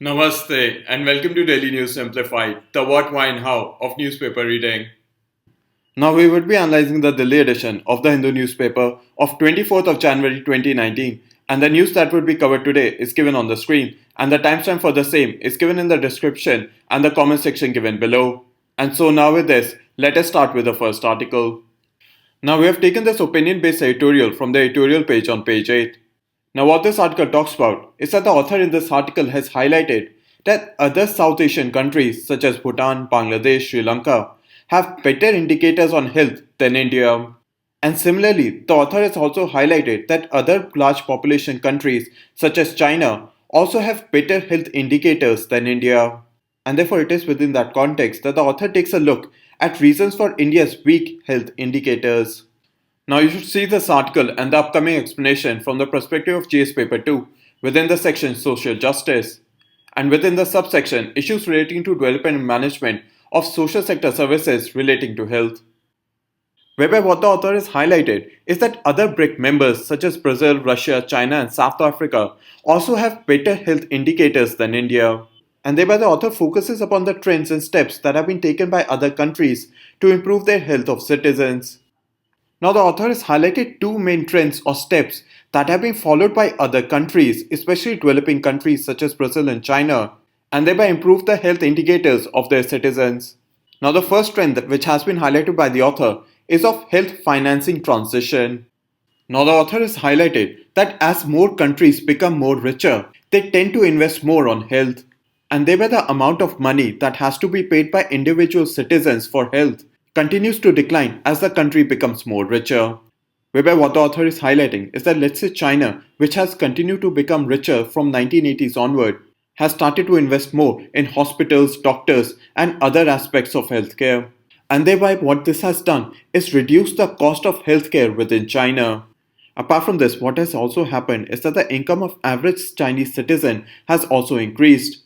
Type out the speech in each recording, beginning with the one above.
Namaste and welcome to Daily News Simplified, the what, why and how of newspaper reading. Now we would be analyzing the Delhi edition of the Hindu newspaper of 24th of January 2019, and the news that would be covered today is given on the screen, and the timestamp for the same is given in the description and the comment section given below. And so now with this, let us start with the first article. Now we have taken this opinion-based editorial from the editorial page on page 8. Now what this article talks about is that the author in this article has highlighted that other South Asian countries such as Bhutan, Bangladesh, Sri Lanka have better indicators on health than India. And similarly, the author has also highlighted that other large population countries such as China also have better health indicators than India. And therefore it is within that context that the author takes a look at reasons for India's weak health indicators. Now you should see this article and the upcoming explanation from the perspective of GS Paper 2 within the section Social Justice, and within the subsection Issues relating to development and management of social sector services relating to health. Whereby what the author has highlighted is that other BRIC members such as Brazil, Russia, China and South Africa also have better health indicators than India. And thereby the author focuses upon the trends and steps that have been taken by other countries to improve their health of citizens. Now the author has highlighted two main trends or steps that have been followed by other countries, especially developing countries such as Brazil and China, and thereby improve the health indicators of their citizens. Now the first trend which has been highlighted by the author is of health financing transition. Now the author has highlighted that as more countries become more richer, they tend to invest more on health, and thereby the amount of money that has to be paid by individual citizens for health continues to decline as the country becomes more richer. Whereby what the author is highlighting is that let's say China, which has continued to become richer from 1980s onward, has started to invest more in hospitals, doctors and other aspects of healthcare. And thereby what this has done is reduce the cost of healthcare within China. Apart from this, what has also happened is that the income of average Chinese citizen has also increased.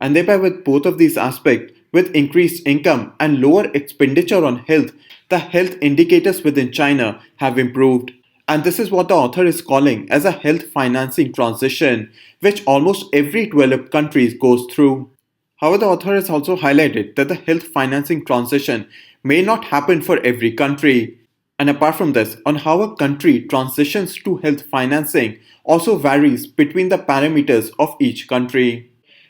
And thereby with both of these aspects, with increased income and lower expenditure on health, the health indicators within China have improved. And this is what the author is calling as a health financing transition, which almost every developed country goes through. However, the author has also highlighted that the health financing transition may not happen for every country. And apart from this, on how a country transitions to health financing also varies between the parameters of each country.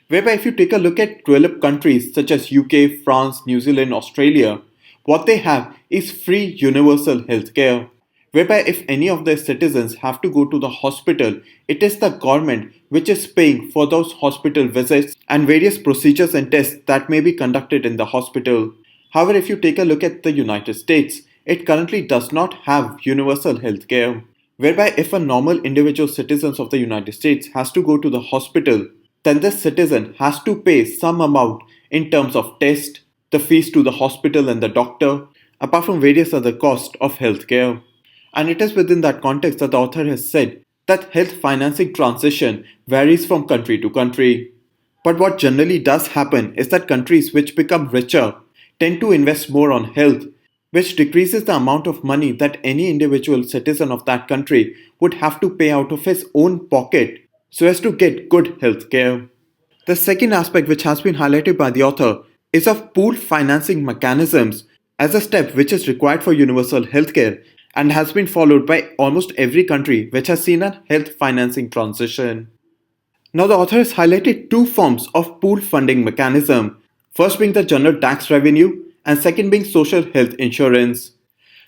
Whereby if you take a look at developed countries such as UK, France, New Zealand, Australia, what they have is free universal healthcare. Whereby if any of their citizens have to go to the hospital, it is the government which is paying for those hospital visits and various procedures and tests that may be conducted in the hospital. However, if you take a look at the United States, it currently does not have universal healthcare. Whereby if a normal individual citizen of the United States has to go to the hospital, then the citizen has to pay some amount in terms of test, the fees to the hospital and the doctor, apart from various other costs of healthcare. And it is within that context that the author has said that health financing transition varies from country to country. But what generally does happen is that countries which become richer tend to invest more on health, which decreases the amount of money that any individual citizen of that country would have to pay out of his own pocket so as to get good healthcare. The second aspect which has been highlighted by the author is of pooled financing mechanisms as a step which is required for universal healthcare and has been followed by almost every country which has seen a health financing transition. Now the author has highlighted two forms of pooled funding mechanism, first being the general tax revenue and second being social health insurance.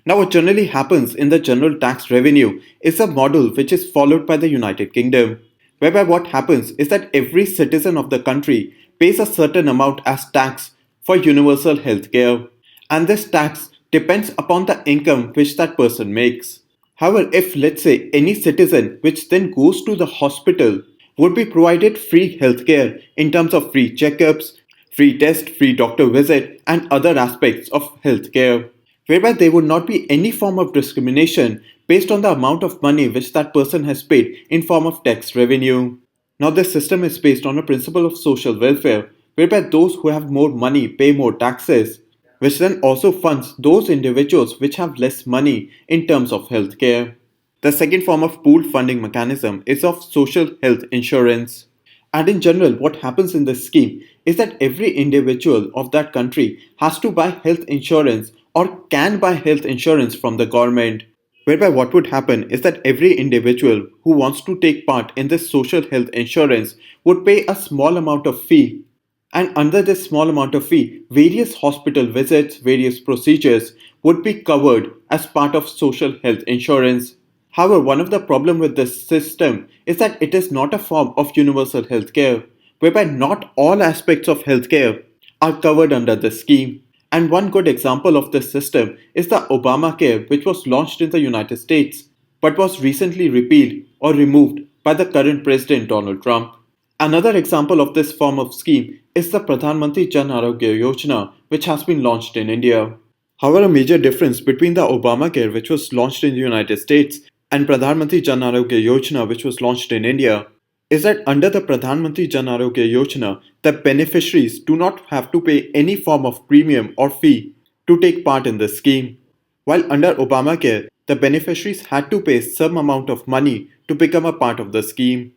Now what generally happens in the general tax revenue is a model which is followed by the United Kingdom, whereby what happens is that every citizen of the country pays a certain amount as tax for universal healthcare, and this tax depends upon the income which that person makes. However, if let's say any citizen which then goes to the hospital would be provided free healthcare in terms of free checkups, free test, free doctor visit and other aspects of healthcare, whereby there would not be any form of discrimination based on the amount of money which that person has paid in form of tax revenue. Now this system is based on a principle of social welfare, whereby those who have more money pay more taxes, which then also funds those individuals which have less money in terms of healthcare. The second form of pooled funding mechanism is of social health insurance. And in general, what happens in this scheme is that every individual of that country has to buy health insurance or can buy health insurance from the government. Whereby what would happen is that every individual who wants to take part in this social health insurance would pay a small amount of fee. And under this small amount of fee, various hospital visits, various procedures would be covered as part of social health insurance. However, one of the problems with this system is that it is not a form of universal healthcare, whereby not all aspects of healthcare are covered under this scheme. And one good example of this system is the Obamacare, which was launched in the United States but was recently repealed or removed by the current president Donald Trump. Another example of this form of scheme is the Pradhan Mantri Jan Arogya Yojana, which has been launched in India. However, a major difference between the Obamacare, which was launched in the United States, and Pradhan Mantri Jan Arogya Yojana, which was launched in India, is that under the Pradhan Mantri Jan Arogya Yojana, the beneficiaries do not have to pay any form of premium or fee to take part in the scheme. While under Obamacare, the beneficiaries had to pay some amount of money to become a part of the scheme.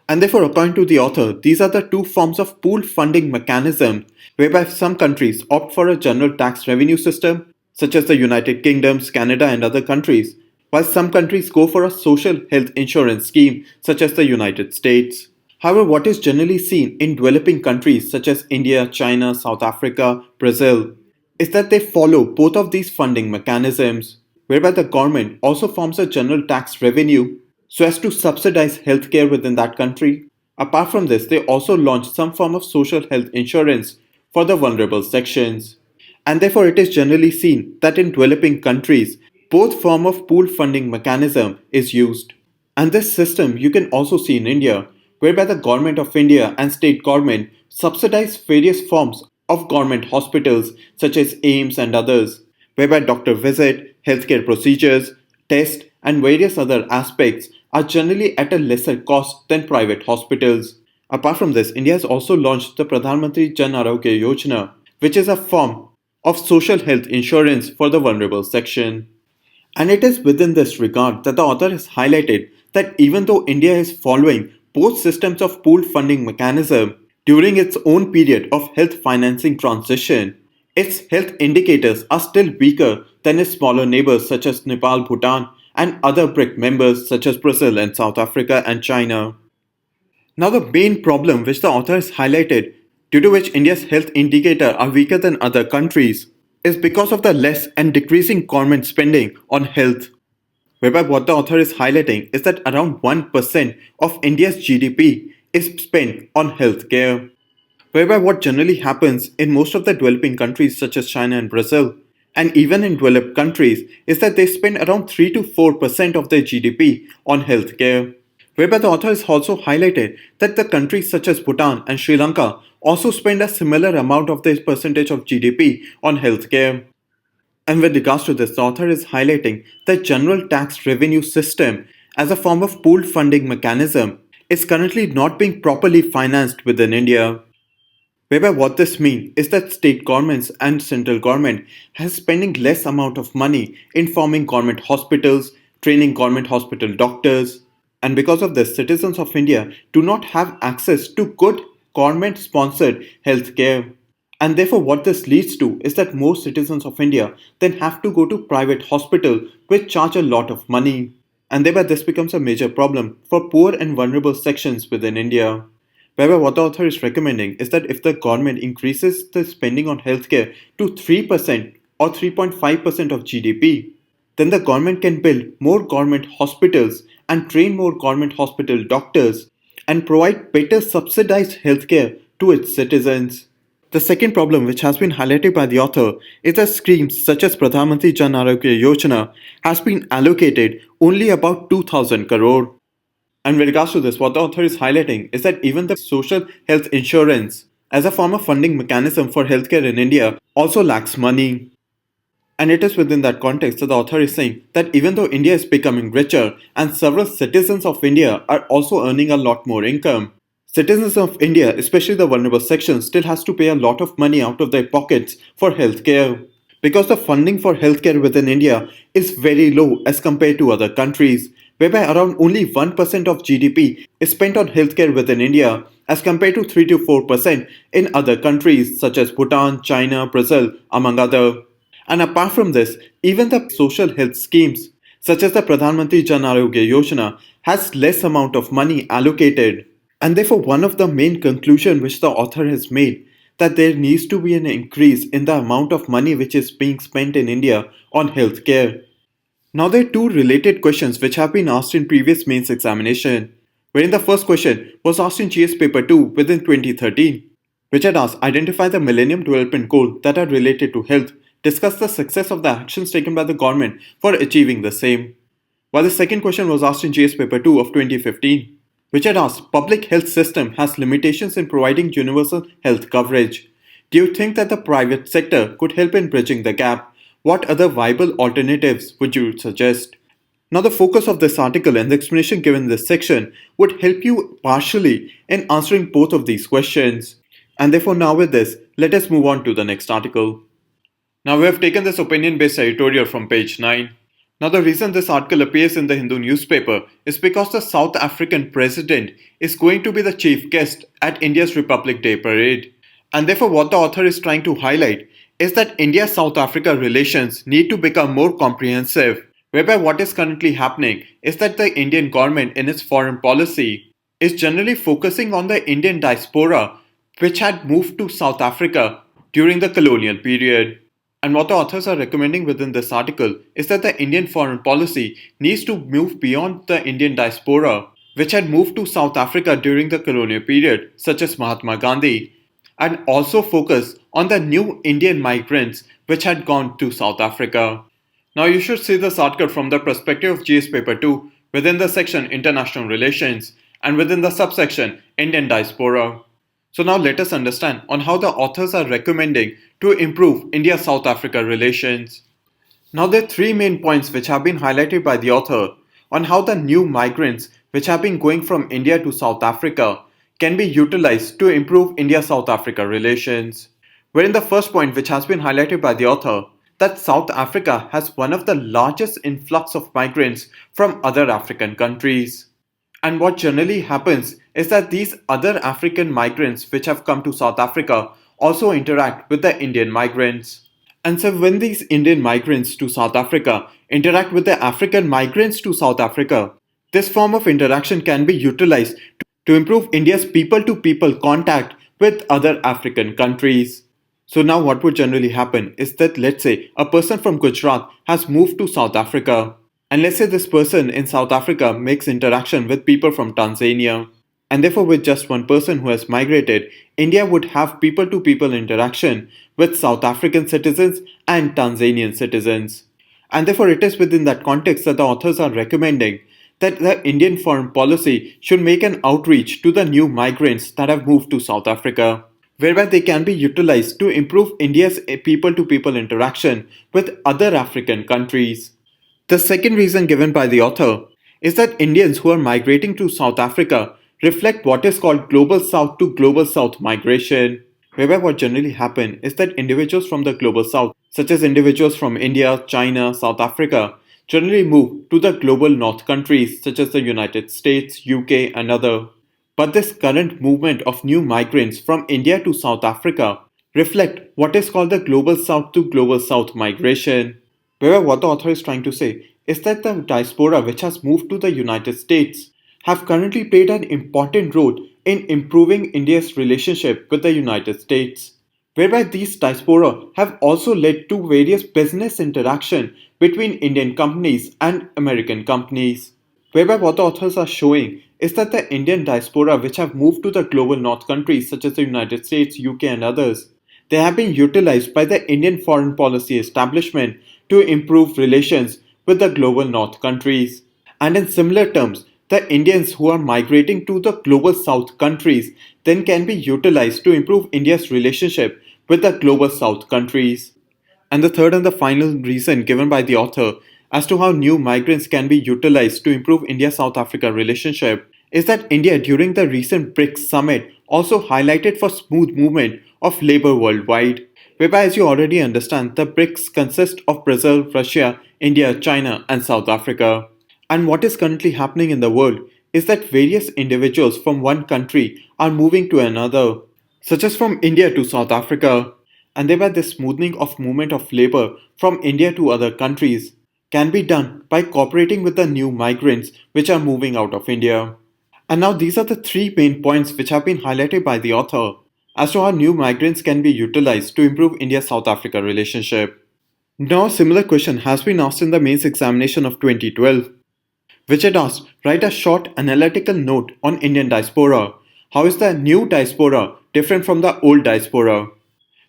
And therefore, according to the author, these are the two forms of pooled funding mechanism whereby some countries opt for a general tax revenue system, such as the United Kingdom, Canada, and other countries, while some countries go for a social health insurance scheme, such as the United States. However, what is generally seen in developing countries such as India, China, South Africa, Brazil, is that they follow both of these funding mechanisms, whereby the government also forms a general tax revenue so as to subsidize healthcare within that country. Apart from this, they also launch some form of social health insurance for the vulnerable sections. And therefore, it is generally seen that in developing countries, both form of pool funding mechanism is used. And this system you can also see in India, whereby the government of India and state government subsidize various forms of government hospitals such as AIMS and others, whereby doctor visit, healthcare procedures, tests, and various other aspects are generally at a lesser cost than private hospitals. Apart from this, India has also launched the Pradhan Mantri Jan Arogya Yojana, which is a form of social health insurance for the vulnerable section. And it is within this regard that the author has highlighted that even though India is following both systems of pooled funding mechanism during its own period of health financing transition, its health indicators are still weaker than its smaller neighbors such as Nepal, Bhutan, and other BRIC members such as Brazil and South Africa and China. Now, the main problem which the author has highlighted, due to which India's health indicators are weaker than other countries, is because of the less and decreasing government spending on health. Whereby what the author is highlighting is that around 1% of India's GDP is spent on healthcare. Whereby what generally happens in most of the developing countries such as China and Brazil, and even in developed countries, is that they spend around 3 to 4% of their GDP on healthcare. Whereby the author has also highlighted that the countries such as Bhutan and Sri Lanka also spend a similar amount of their percentage of GDP on healthcare. And with regards to this, the author is highlighting that general tax revenue system as a form of pooled funding mechanism is currently not being properly financed within India. Whereby what this means is that state governments and central government has spending less amount of money in forming government hospitals, training government hospital doctors, and because of this, citizens of India do not have access to good government sponsored healthcare. And therefore, what this leads to is that more citizens of India then have to go to private hospital which charge a lot of money. And thereby this becomes a major problem for poor and vulnerable sections within India. Whereby what the author is recommending is that if the government increases the spending on healthcare to 3% or 3.5% of GDP, then the government can build more government hospitals and train more government hospital doctors and provide better subsidized healthcare to its citizens. The second problem, which has been highlighted by the author, is that schemes such as Pradhan Mantri Jan Arogya Yojana has been allocated only about 2000 crore. And with regards to this, what the author is highlighting is that even the social health insurance as a form of funding mechanism for healthcare in India also lacks money. And it is within that context that the author is saying that even though India is becoming richer and several citizens of India are also earning a lot more income, citizens of India, especially the vulnerable sections, still has to pay a lot of money out of their pockets for healthcare. Because the funding for healthcare within India is very low as compared to other countries, whereby around only 1% of GDP is spent on healthcare within India as compared to 3 to 4% in other countries such as Bhutan, China, Brazil, among other. And apart from this, even the social health schemes such as the Pradhan Mantri Jan Arogya Yojana has less amount of money allocated. And therefore, one of the main conclusions which the author has made that there needs to be an increase in the amount of money which is being spent in India on healthcare. Now there are two related questions which have been asked in previous mains examination, wherein the first question was asked in GS paper 2 within 2013, which had asked identify the Millennium Development Goal that are related to health, discuss the success of the actions taken by the government for achieving the same. While the second question was asked in GS paper 2 of 2015, which had asked public health system has limitations in providing universal health coverage. Do you think that the private sector could help in bridging the gap? What other viable alternatives would you suggest? Now, the focus of this article and the explanation given in this section would help you partially in answering both of these questions. And therefore, now with this, let us move on to the next article. Now, we have taken this opinion based editorial from page 9. Now, the reason this article appears in the Hindu newspaper is because the South African president is going to be the chief guest at India's Republic Day parade. And therefore, what the author is trying to highlight is that India-South Africa relations need to become more comprehensive, whereby what is currently happening is that the Indian government in its foreign policy is generally focusing on the Indian diaspora which had moved to South Africa during the colonial period. And what the authors are recommending within this article is that the Indian foreign policy needs to move beyond the Indian diaspora, which had moved to South Africa during the colonial period, such as Mahatma Gandhi, and also focus on the new Indian migrants which had gone to South Africa. Now you should see this article from the perspective of GS paper 2 within the section International Relations and within the subsection Indian Diaspora. So now let us understand on how the authors are recommending to improve India-South Africa relations. Now there are three main points which have been highlighted by the author on how the new migrants which have been going from India to South Africa can be utilized to improve India-South Africa relations. Wherein the first point which has been highlighted by the author that South Africa has one of the largest influx of migrants from other African countries. And what generally happens is that these other African migrants which have come to South Africa also interact with the Indian migrants. And so when these Indian migrants to South Africa interact with the African migrants to South Africa, this form of interaction can be utilized to improve India's people-to-people contact with other African countries. So now what would generally happen is that let's say a person from Gujarat has moved to South Africa. And let's say this person in South Africa makes interaction with people from Tanzania. And therefore with just one person who has migrated, India would have people-to-people interaction with South African citizens and Tanzanian citizens. And therefore it is within that context that the authors are recommending that the Indian foreign policy should make an outreach to the new migrants that have moved to South Africa, whereby they can be utilized to improve India's people-to-people interaction with other African countries. The second reason given by the author is that Indians who are migrating to South Africa reflect what is called Global South to Global South migration, whereby what generally happens is that individuals from the Global South, such as individuals from India, China, South Africa, generally move to the Global North countries such as the United States, UK and other. But this current movement of new migrants from India to South Africa reflect what is called the Global South to Global South migration. Where what the author is trying to say is that the diaspora which has moved to the United States have currently played an important role in improving India's relationship with the United States, whereby these diaspora have also led to various business interaction between Indian companies and American companies. Whereby what the authors are showing is that the Indian diaspora which have moved to the global north countries such as the United States, UK and others, they have been utilized by the Indian foreign policy establishment to improve relations with the global north countries. And in similar terms, the Indians who are migrating to the global south countries then can be utilized to improve India's relationship with the global south countries. And the third and the final reason given by the author as to how new migrants can be utilized to improve India-South Africa relationship is that India during the recent BRICS summit also highlighted for smooth movement of labor worldwide, whereby as you already understand, the BRICS consist of Brazil, Russia, India, China and South Africa. And what is currently happening in the world is that various individuals from one country are moving to another, such as from India to South Africa, and thereby the smoothing of movement of labor from India to other countries can be done by cooperating with the new migrants which are moving out of India. And now these are the three main points which have been highlighted by the author as to how new migrants can be utilized to improve India-South Africa relationship. Now a similar question has been asked in the mains examination of 2012, which had asked, write a short analytical note on Indian diaspora. How is the new diaspora different from the old diaspora?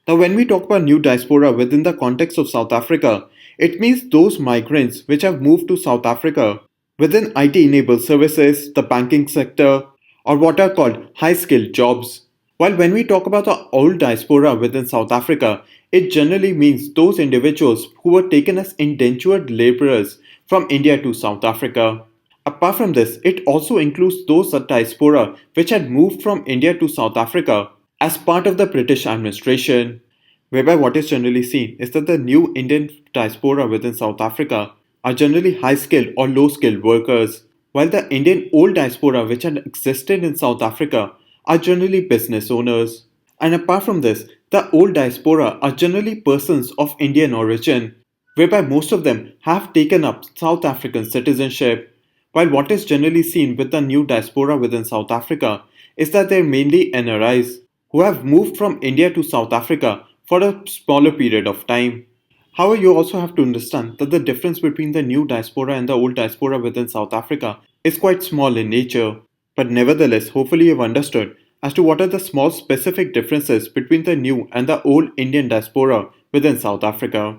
Now, when we talk about new diaspora within the context of South Africa, it means those migrants which have moved to South Africa within IT enabled services, the banking sector, or what are called high skilled jobs. While when we talk about the old diaspora within South Africa, it generally means those individuals who were taken as indentured laborers from India to South Africa. Apart from this, it also includes those diaspora which had moved from India to South Africa as part of the British administration, whereby what is generally seen is that the new Indian diaspora within South Africa are generally high skilled or low skilled workers, while the Indian old diaspora which had existed in South Africa are generally business owners. And apart from this, the old diaspora are generally persons of Indian origin, whereby most of them have taken up South African citizenship. While what is generally seen with the new diaspora within South Africa is that they're mainly NRIs who have moved from India to South Africa for a smaller period of time. However, you also have to understand that the difference between the new diaspora and the old diaspora within South Africa is quite small in nature. But nevertheless, hopefully you've understood as to what are the small specific differences between the new and the old Indian diaspora within South Africa.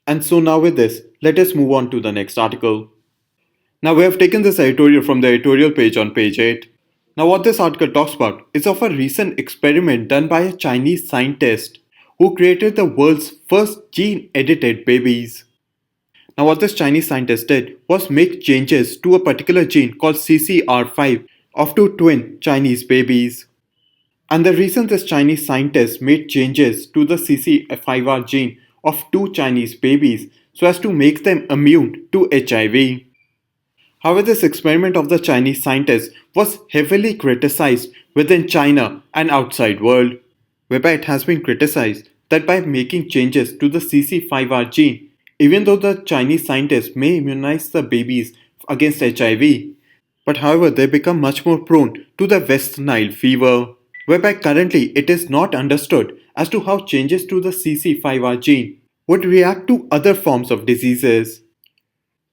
And so now with this, let us move on to the next article. Now we have taken this editorial from the editorial page on page 8. Now what this article talks about is of a recent experiment done by a Chinese scientist who created the world's first gene-edited babies. Now what this Chinese scientist did was make changes to a particular gene called CCR5 of two twin Chinese babies. And the reason this Chinese scientist made changes to the CC5R gene of two Chinese babies so as to make them immune to HIV. However, this experiment of the Chinese scientists was heavily criticized within China and outside world, whereby it has been criticized that by making changes to the CC5R gene, even though the Chinese scientists may immunize the babies against HIV, but however they become much more prone to the West Nile fever, whereby currently it is not understood as to how changes to the CC5R gene would react to other forms of diseases.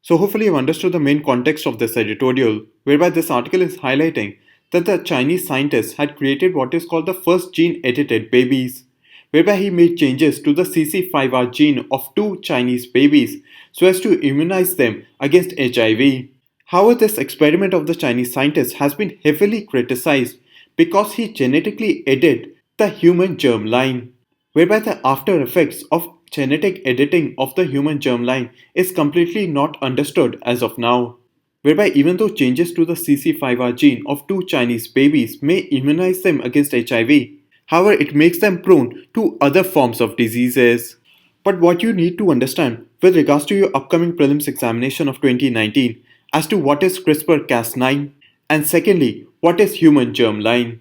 So hopefully you've understood the main context of this editorial, whereby this article is highlighting that the Chinese scientist had created what is called the first gene-edited babies, whereby he made changes to the CC5R gene of two Chinese babies so as to immunize them against HIV. However, this experiment of the Chinese scientist has been heavily criticized because he genetically edited the human germline, whereby the after effects of genetic editing of the human germline is completely not understood as of now, whereby even though changes to the CC5R gene of two Chinese babies may immunize them against HIV, however it makes them prone to other forms of diseases. But what you need to understand with regards to your upcoming prelims examination of 2019 as to what is CRISPR-Cas9 and secondly, what is human germline.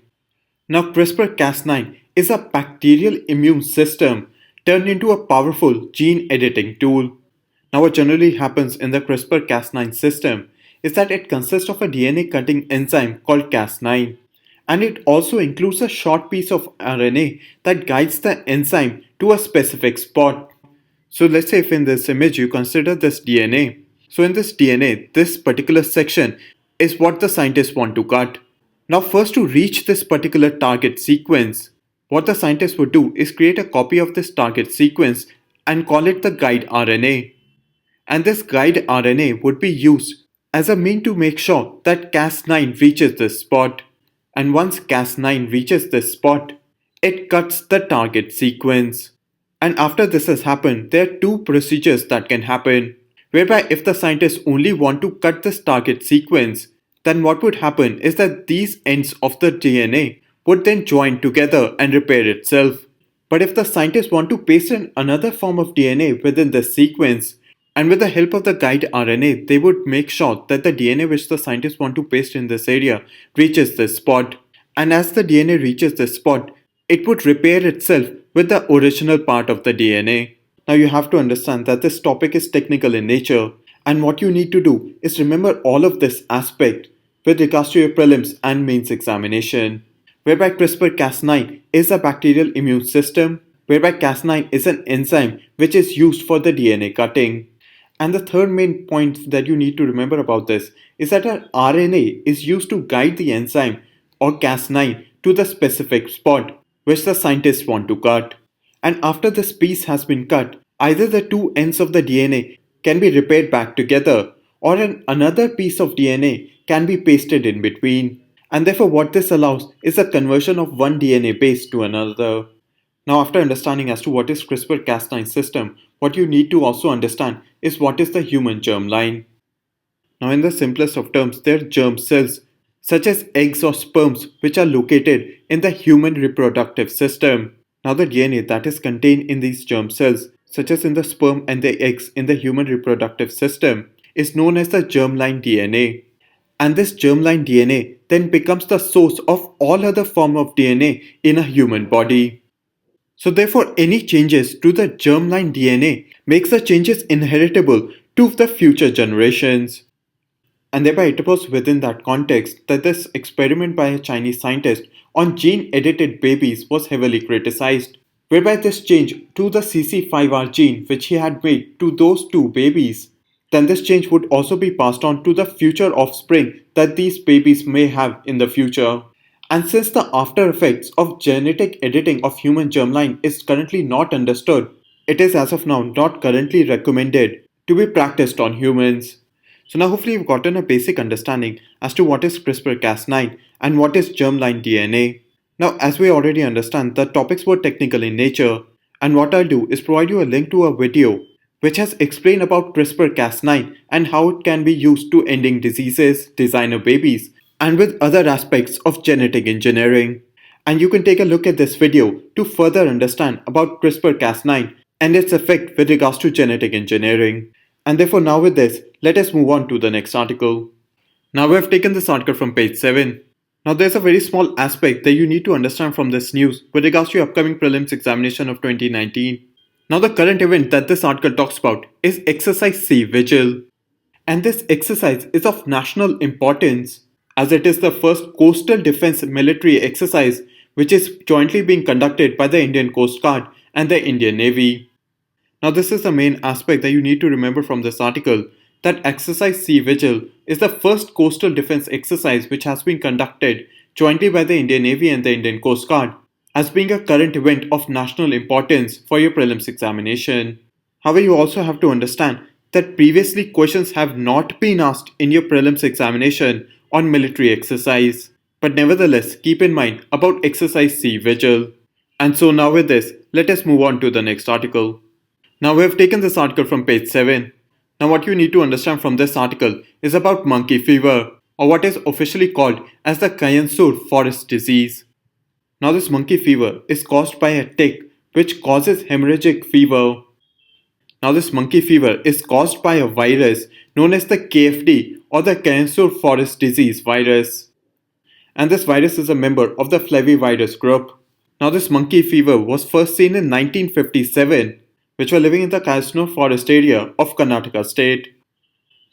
Now CRISPR-Cas9 is a bacterial immune system turned into a powerful gene editing tool. Now what generally happens in the CRISPR-Cas9 system is that it consists of a DNA cutting enzyme called Cas9, and it also includes a short piece of RNA that guides the enzyme to a specific spot. So let's say if in this image you consider this DNA. So in this DNA, this particular section is what the scientists want to cut. Now first to reach this particular target sequence, what the scientists would do is create a copy of this target sequence and call it the guide RNA. And this guide RNA would be used as a mean to make sure that Cas9 reaches this spot. And once Cas9 reaches this spot, it cuts the target sequence. And after this has happened, there are two procedures that can happen, whereby if the scientists only want to cut this target sequence, then what would happen is that these ends of the DNA would then join together and repair itself. But if the scientists want to paste in another form of DNA within this sequence, And with the help of the guide RNA, they would make sure that the DNA which the scientists want to paste in this area reaches this spot. And as the DNA reaches this spot, it would repair itself with the original part of the DNA. Now you have to understand that this topic is technical in nature, and what you need to do is remember all of this aspect with regards to your prelims and mains examination, whereby CRISPR-Cas9 is a bacterial immune system, whereby Cas9 is an enzyme which is used for the DNA cutting. And the third main point that you need to remember about this is that our RNA is used to guide the enzyme or Cas9 to the specific spot which the scientists want to cut. And after this piece has been cut, either the two ends of the DNA can be repaired back together, or another piece of DNA can be pasted in between. And therefore, what this allows is the conversion of one DNA base to another. Now, after understanding as to what is CRISPR-Cas9 system, what you need to also understand is what is the human germline. Now, in the simplest of terms, they are germ cells, such as eggs or sperms, which are located in the human reproductive system. Now, the DNA that is contained in these germ cells, such as in the sperm and the eggs in the human reproductive system, is known as the germline DNA. And this germline DNA then becomes the source of all other form of DNA in a human body. So therefore, any changes to the germline DNA makes the changes inheritable to the future generations. And thereby it was within that context that this experiment by a Chinese scientist on gene-edited babies was heavily criticized, whereby this change to the CC5R gene which he had made to those two babies, then this change would also be passed on to the future offspring that these babies may have in the future. And since the after effects of genetic editing of human germline is currently not understood, it is as of now not currently recommended to be practiced on humans. So now hopefully you've gotten a basic understanding as to what is CRISPR-Cas9 and what is germline DNA. Now as we already understand, the topics were technical in nature, and what I'll do is provide you a link to a video which has explained about CRISPR-Cas9 and how it can be used to ending diseases, designer babies, and with other aspects of genetic engineering. And you can take a look at this video to further understand about CRISPR-Cas9 and its effect with regards to genetic engineering. And therefore now with this, let us move on to the next article. Now we have taken this article from page 7. Now there's a very small aspect that you need to understand from this news with regards to your upcoming prelims examination of 2019. Now the current event that this article talks about is exercise Sea Vigil. And this exercise is of national importance, as it is the first coastal defense military exercise which is jointly being conducted by the Indian Coast Guard and the Indian Navy. Now this is the main aspect that you need to remember from this article, that exercise Sea Vigil is the first coastal defense exercise which has been conducted jointly by the Indian Navy and the Indian Coast Guard, as being a current event of national importance for your prelims examination. However, you also have to understand that previously questions have not been asked in your prelims examination on military exercise. But nevertheless, keep in mind about exercise Sea Vigil. And so now with this, let us move on to the next article. Now we have taken this article from page 7. Now what you need to understand from this article is about monkey fever, or what is officially called as the Kyasanur forest disease. Now this monkey fever is caused by a tick which causes hemorrhagic fever. Now this monkey fever is caused by a virus known as the KFD or the Kyasanur forest disease virus. And this virus is a member of the flavivirus group. Now this monkey fever was first seen in 1957, which were living in the Kyasanur forest area of Karnataka state.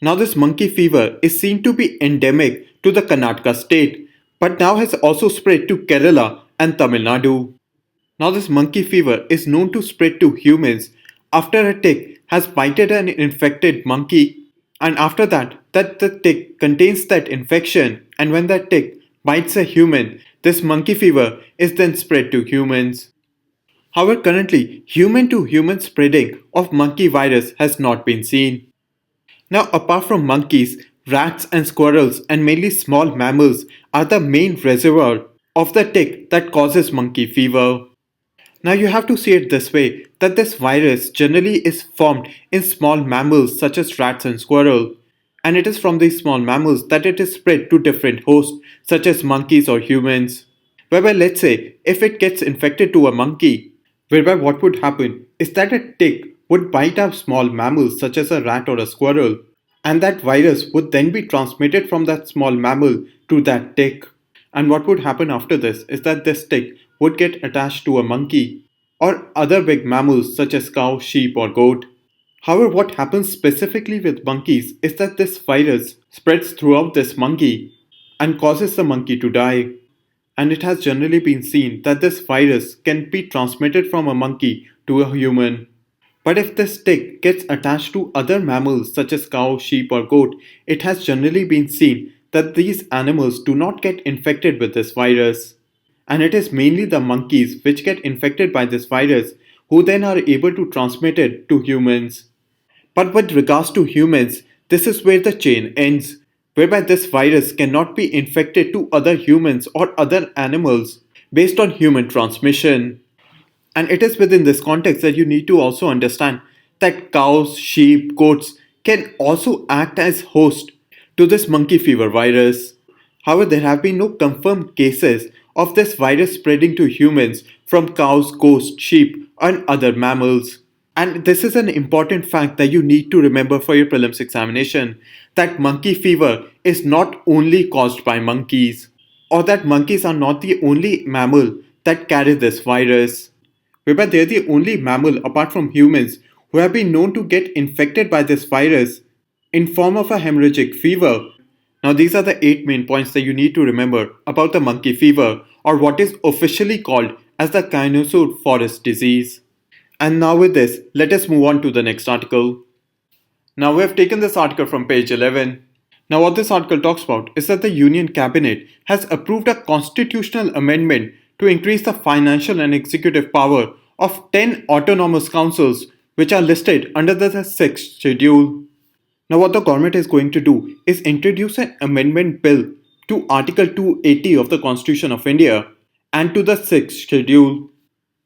Now this monkey fever is seen to be endemic to the Karnataka state, but now has also spread to Kerala and Tamil Nadu. Now this monkey fever is known to spread to humans after a tick has bited an infected monkey, and after that the tick contains that infection, and when that tick bites a human, this monkey fever is then spread to humans. However, currently human to human spreading of monkey virus has not been seen. Now apart from monkeys, rats and squirrels and mainly small mammals are the main reservoir of the tick that causes monkey fever. Now you have to see it this way, that this virus generally is formed in small mammals such as rats and squirrel, and it is from these small mammals that it is spread to different hosts such as monkeys or humans. Whereby let's say if it gets infected to a monkey, whereby what would happen is that a tick would bite up small mammals such as a rat or a squirrel, and that virus would then be transmitted from that small mammal to that tick. And what would happen after this is that this tick would get attached to a monkey or other big mammals such as cow, sheep, or goat. However, what happens specifically with monkeys is that this virus spreads throughout this monkey and causes the monkey to die. And it has generally been seen that this virus can be transmitted from a monkey to a human. But if this tick gets attached to other mammals such as cow, sheep, or goat, it has generally been seen that these animals do not get infected with this virus. And it is mainly the monkeys which get infected by this virus who then are able to transmit it to humans. But with regards to humans, this is where the chain ends, whereby this virus cannot be infected to other humans or other animals based on human transmission. And it is within this context that you need to also understand that cows, sheep, goats can also act as host to this monkey fever virus. However, there have been no confirmed cases of this virus spreading to humans from cows, goats, sheep, and other mammals. And this is an important fact that you need to remember for your prelims examination, that monkey fever is not only caused by monkeys, or that monkeys are not the only mammal that carry this virus, whereby they're the only mammal apart from humans who have been known to get infected by this virus in form of a hemorrhagic fever. Now these are the 8 main points that you need to remember about the monkey fever, or what is officially called as the Kyasanur forest disease. And now with this, let us move on to the next article. Now we have taken this article from page 11. Now what this article talks about is that the Union Cabinet has approved a constitutional amendment to increase the financial and executive power of 10 autonomous councils which are listed under the 6th schedule. Now what the government is going to do is introduce an amendment bill to Article 280 of the Constitution of India and to the 6th schedule,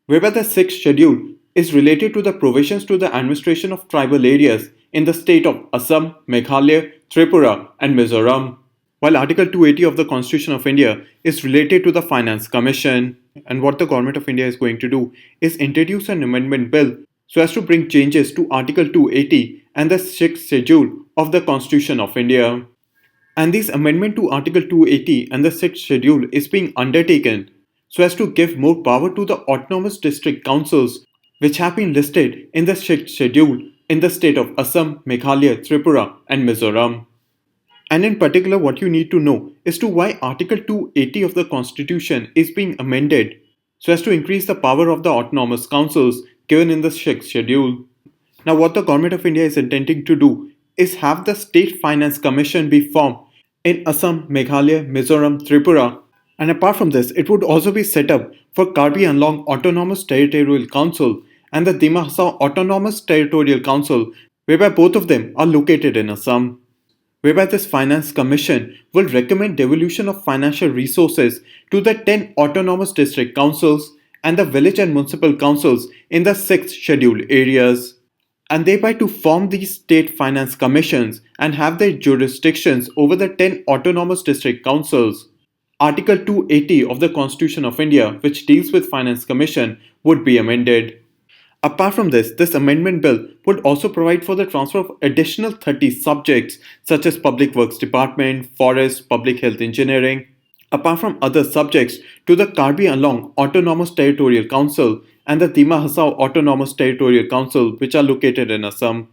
whereby the 6th schedule is related to the provisions to the administration of tribal areas in the state of Assam, Meghalaya, Tripura, and Mizoram, while Article 280 of the Constitution of India is related to the Finance Commission. And what the Government of India is going to do is introduce an amendment bill so as to bring changes to Article 280 and the 6th schedule of the Constitution of India. And this amendment to Article 280 and the 6th schedule is being undertaken so as to give more power to the autonomous district councils which have been listed in the 6th schedule in the state of Assam, Meghalaya, Tripura, and Mizoram. And in particular, what you need to know is to why Article 280 of the Constitution is being amended so as to increase the power of the autonomous councils given in the 6th schedule. Now, what the Government of India is intending to do is have the State Finance Commission be formed in Assam, Meghalaya, Mizoram, Tripura, and apart from this, it would also be set up for Karbi Anlong Autonomous Territorial Council and the Dima Hasao Autonomous Territorial Council, whereby both of them are located in Assam. Whereby this Finance Commission will recommend devolution of financial resources to the 10 autonomous district councils and the village and municipal councils in the 6th scheduled areas, and thereby to form these state finance commissions and have their jurisdictions over the 10 autonomous district councils. Article 280 of the Constitution of India, which deals with Finance Commission, would be amended. Apart from this, this amendment bill would also provide for the transfer of additional 30 subjects such as Public Works Department, Forest, Public Health Engineering, apart from other subjects, to the Karbi Anlong Autonomous Territorial Council and the Dima Hasao Autonomous Territorial Council, which are located in Assam.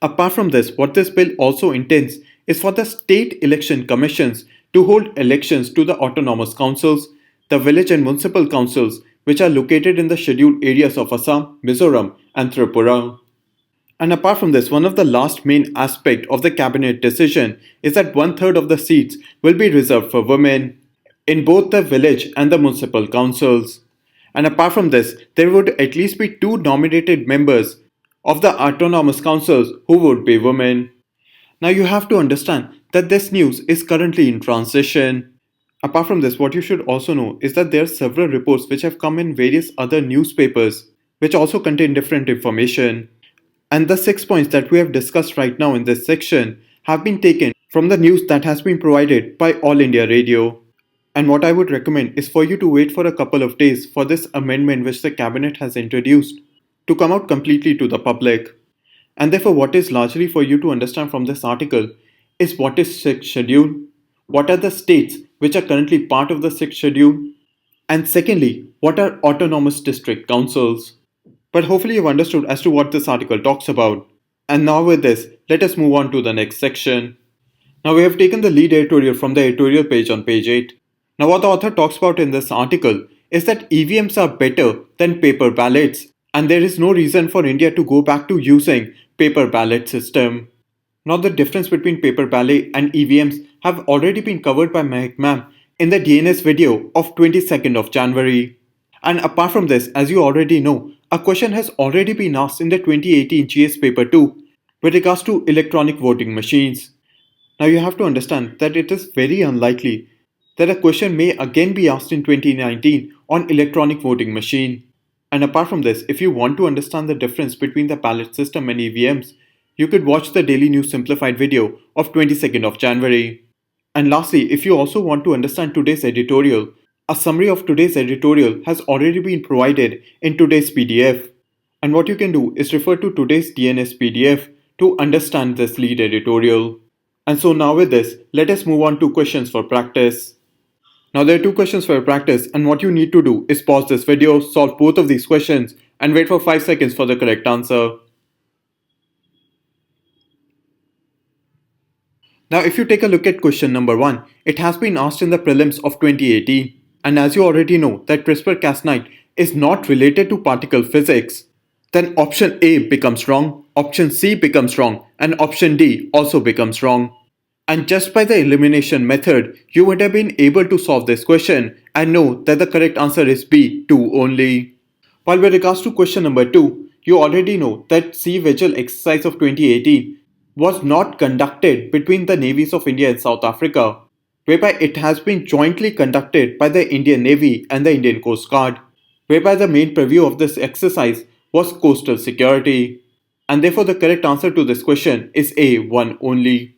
Apart from this, what this bill also intends is for the state election commissions to hold elections to the autonomous councils, the village and municipal councils, which are located in the scheduled areas of Assam, Mizoram, and Tripura. And apart from this, one of the last main aspect of the cabinet decision is that 1/3 of the seats will be reserved for women in both the village and the municipal councils. And apart from this, there would at least be 2 nominated members of the autonomous councils who would be women. Now you have to understand that this news is currently in transition. Apart from this, what you should also know is that there are several reports which have come in various other newspapers which also contain different information. And the 6 points that we have discussed right now in this section have been taken from the news that has been provided by All India Radio. And what I would recommend is for you to wait for a couple of days for this amendment which the cabinet has introduced to come out completely to the public. And therefore, what is largely for you to understand from this article is what is sixth schedule, what are the states which are currently part of the sixth schedule, and secondly, what are autonomous district councils. But hopefully you've understood as to what this article talks about. And now with this, let us move on to the next section. Now we have taken the lead editorial from the editorial page on page 8. Now what the author talks about in this article is that EVMs are better than paper ballots and there is no reason for India to go back to using paper ballot system. Now the difference between paper ballot and EVMs have already been covered by Mehak ma'am in the DNS video of 22nd of January. And apart from this, as you already know, a question has already been asked in the 2018 GS paper 2 with regards to electronic voting machines. Now you have to understand that it is very unlikely that a question may again be asked in 2019 on electronic voting machine. And apart from this, if you want to understand the difference between the ballot system and EVMs, you could watch the Daily News Simplified video of 22nd of January. And lastly, if you also want to understand today's editorial, a summary of today's editorial has already been provided in today's PDF. And what you can do is refer to today's DNS PDF to understand this lead editorial. And so now with this, let us move on to questions for practice. Now there are two questions for practice and what you need to do is pause this video, solve both of these questions and wait for 5 seconds for the correct answer. Now if you take a look at question number 1, it has been asked in the prelims of 2018 and as you already know that CRISPR-Cas9 is not related to particle physics, then option A becomes wrong, option C becomes wrong and option D also becomes wrong. And just by the elimination method, you would have been able to solve this question and know that the correct answer is B, 2 only. While with regards to question number 2, you already know that Sea Vigil exercise of 2018 was not conducted between the navies of India and South Africa, whereby it has been jointly conducted by the Indian Navy and the Indian Coast Guard, whereby the main purview of this exercise was coastal security. And therefore the correct answer to this question is A, 1 only.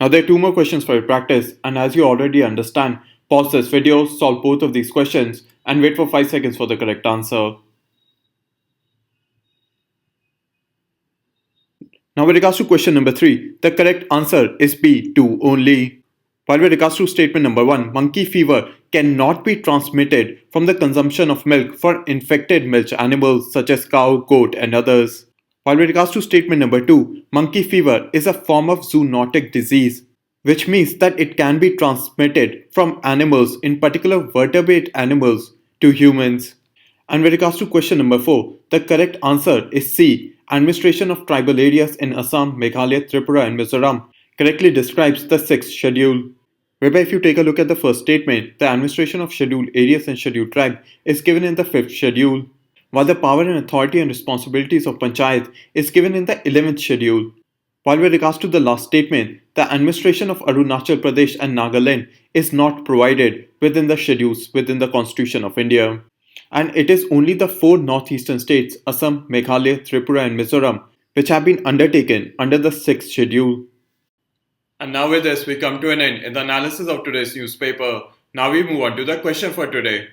Now there are two more questions for your practice and as you already understand, pause this video, solve both of these questions and wait for 5 seconds for the correct answer. Now with regards to question number 3, the correct answer is B, 2 only. While with regards to statement number 1, monkey fever cannot be transmitted from the consumption of milk for infected milch animals such as cow, goat and others. While with regards to statement number 2, monkey fever is a form of zoonotic disease, which means that it can be transmitted from animals, in particular vertebrate animals, to humans. And with regards to question number 4, the correct answer is C. Administration of tribal areas in Assam, Meghalaya, Tripura and Mizoram correctly describes the 6th schedule. Whereby if you take a look at the first statement, the administration of scheduled areas and scheduled tribe is given in the 5th schedule, while the power and authority and responsibilities of panchayat is given in the 11th schedule. While with regards to the last statement, the administration of Arunachal Pradesh and Nagaland is not provided within the schedules within the Constitution of India. And it is only the 4 northeastern states, Assam, Meghalaya, Tripura and Mizoram, which have been undertaken under the 6th schedule. And now with this, we come to an end in the analysis of today's newspaper. Now we move on to the question for today.